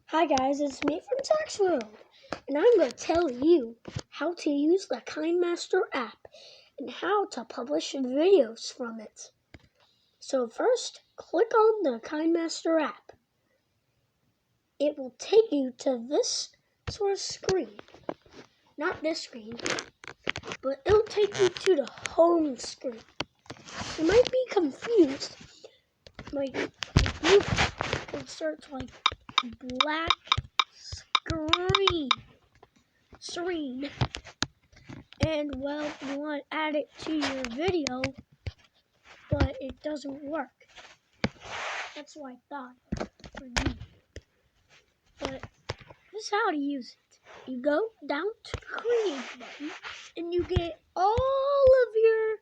Hi guys, it's me from Tax World, and I'm going to tell you how to use the KineMaster app and how to publish videos from it. So first, click on the KineMaster app. It will take you to this sort of screen. Not this screen, but it'll take you to the home screen. You might be confused. Like, you can search like black screen, and well, you want to add it to your video, but it doesn't work. That's why I thought for me. But this is how to use it. You go down to the create button, and you get all of your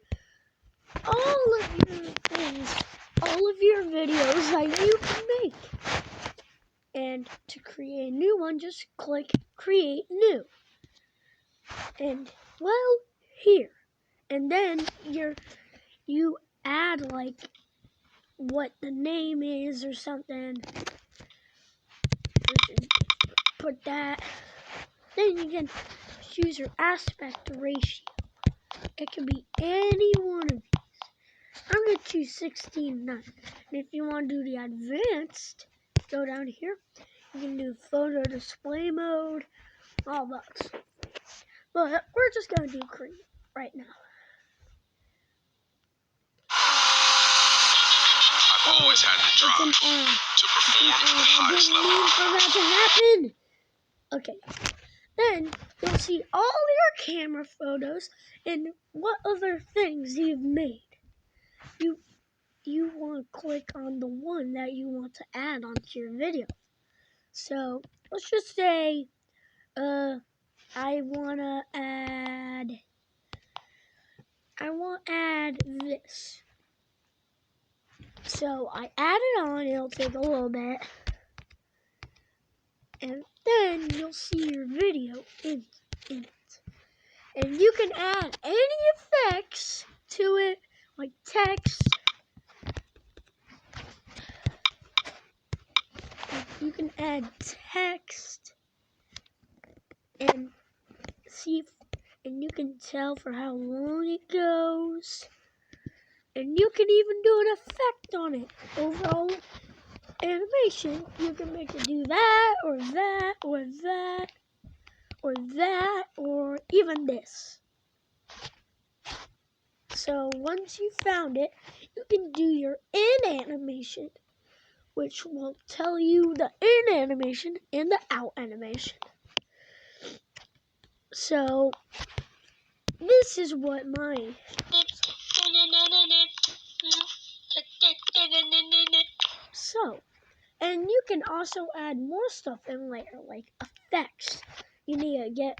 things, all of your videos that you can make. And to create a new one, just click Create New. And well, here. And then you add like what the name is or something. Put that. Then you can choose your aspect ratio. It can be any one of these. I'm going to choose 16:9. And if you want to do the advanced, go down here. You can do photo display mode, all that. But we're just going to do create right now. I've always had the drive to perform at the highest level. For that to happen. Okay. Then you'll see all your camera photos and what other things you've made. You want to click on the one that you want to add onto your video. So let's just say I want to add this. So I add it on, it'll take a little bit. And then you'll see your video in it. And you can add any effects to it, like text. You can add text and you can tell for how long it goes. And you can even do an effect on it. Overall animation, you can make it do that, or that, or that, or that, or even this. So once you found it, you can do your in animation, which will tell you the in animation and the out animation. So this is what mine. So, and you can also add more stuff in later, like effects. You need to get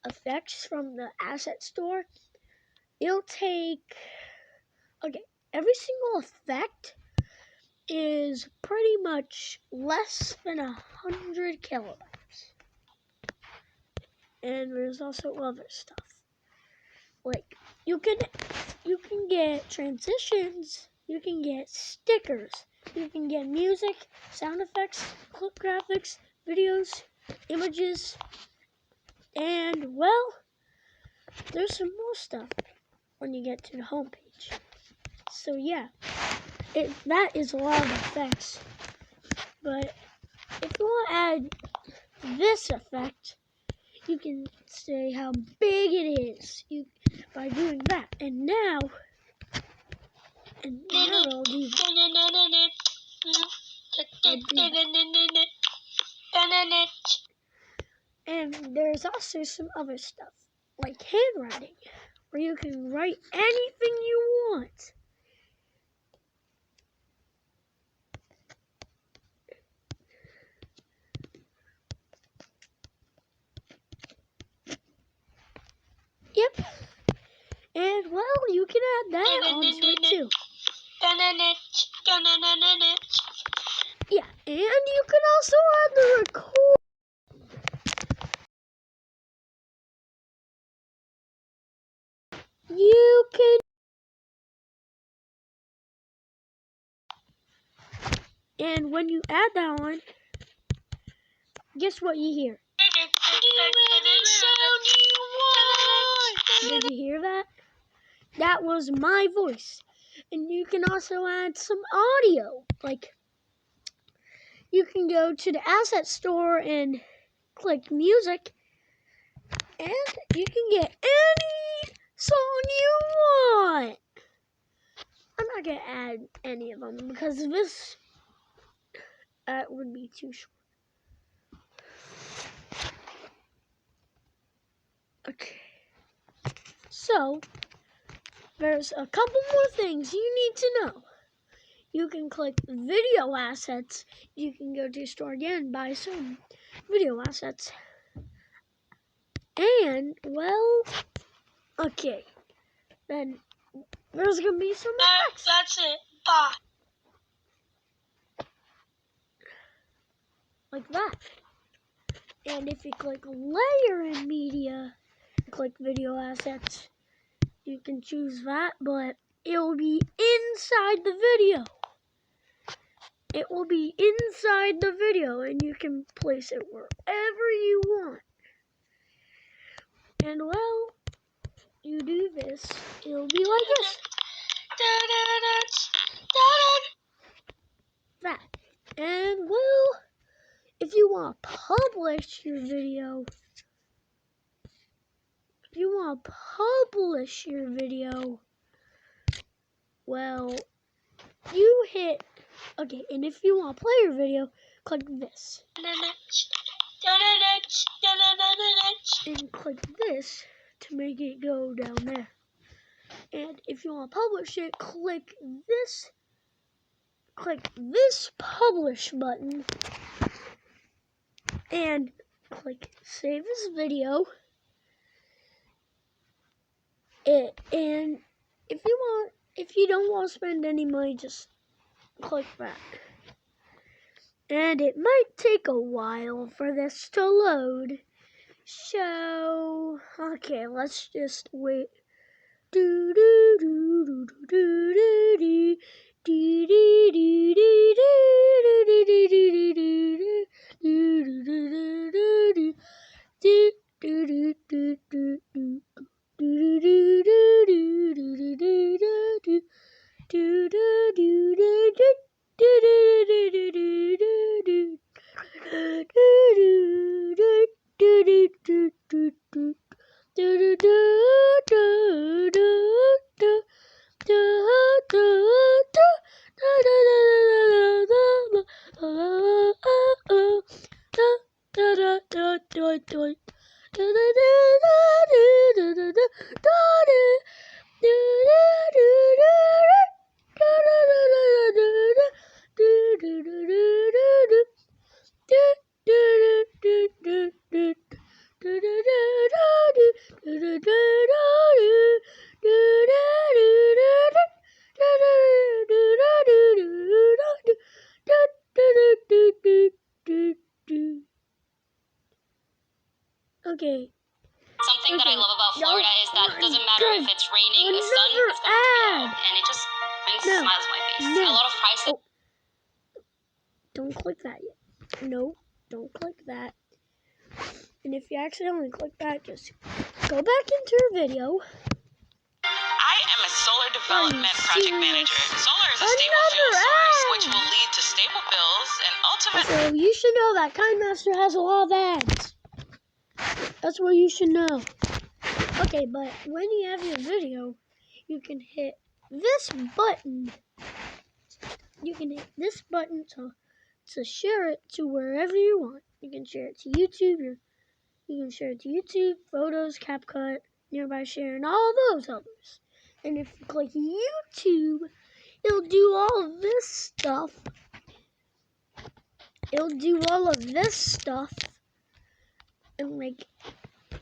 effects from the asset store. It'll take, okay, every single effect is pretty much less than 100 kilobytes. And there's also other stuff. Like you can get transitions, you can get stickers, you can get music, sound effects, clip graphics, videos, images, and well, there's some more stuff when you get to the homepage. So yeah, that is a lot of effects. But if you want to add this effect, you can say how big it is by doing that. And now I'll do that. And there's also some other stuff, like handwriting, where you can write anything you want. Yep. And well, you can add that onto it too. Yeah, and you can also add the record. You can, and when you add that on, guess what you hear? Did you hear that? That was my voice. And you can also add some audio. Like, you can go to the asset store and click music, and you can get any song you want. I'm not going to add any of them because this would be too short. Okay. So, there's a couple more things you need to know. You can click video assets. You can go to the store again, buy some video assets. And, well, okay. Then there's going to be some effects. That's it. Bye. Like that. And if you click layer in media, click video assets, you can choose that, but it will be inside the video. It will be inside the video, and you can place it wherever you want. And well, you do this, it'll be like this. That. And well, if you want to publish your video, well, you hit, okay, and if you want to play your video, click this. And click this to make it go down there. And if you want to publish it, click this publish button and click save as video. And if you don't want to spend any money, just click that. And it might take a while for this to load. So, okay, let's just wait. Do do do do do do do do do Okay. Something that I love about Florida is that it doesn't matter if it's raining, the sun Another is going to be out, ad. and it just brings No. smiles to my face. No. A lot of prices. Oh. Don't click that yet. No, don't click that. And if you accidentally click that, just go back into your video. I am a solar development project serious? manager. Solar is a stable Another fuel source, ad. which will lead to stable bills and ultimately. So you should know that KineMaster has a lot of ads. That's what you should know. Okay, but when you have your video, you can hit this button. You can hit this button to share it to wherever you want. You can share it to YouTube. You can share it to YouTube, Photos, CapCut, Nearby Share, and all those others. And if you click YouTube, it'll do all of this stuff.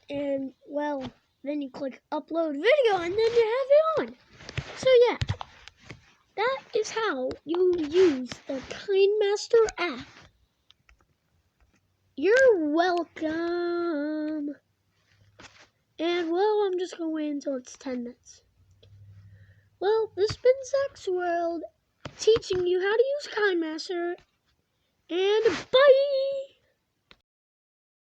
And well, then you click upload video, and then you have it on. So yeah, that is how you use the KineMaster app. You're welcome. And well, I'm just gonna wait until it's 10 minutes. Well, this has been Zach's World, teaching you how to use KineMaster. And bye!